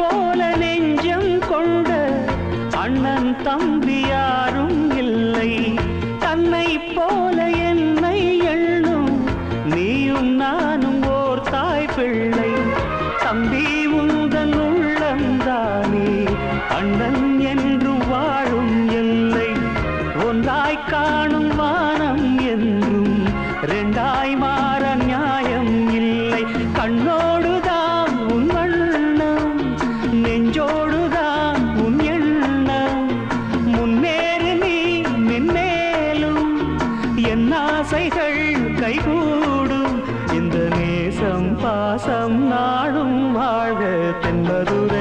போல நெஞ்சம் கொண்ட அண்ணன் தம்பி யாரும் இல்லை. தன்னை போல என்னை எண்ணும் நீயும் நானும் ஓர் தாய் பிள்ளை. தம்பி உந்தன் உள்ளந்தானே அண்ணன் என்று வாழும் எல்லை. ஒன்றாய் காணும் வானம் என்றும் ரெண்டாய் மாற நியாயம் இல்லை. கண்ணோடுதான் உன் வண்ணம், நெஞ்சோடுதான் உன் எண்ணம். முன்னேறு நீ மென்மேலும், என் ஆசைகள் கைகூடும். இந்த நேசம் பாசம் நாடும் வாழ்க தென்மதுரை.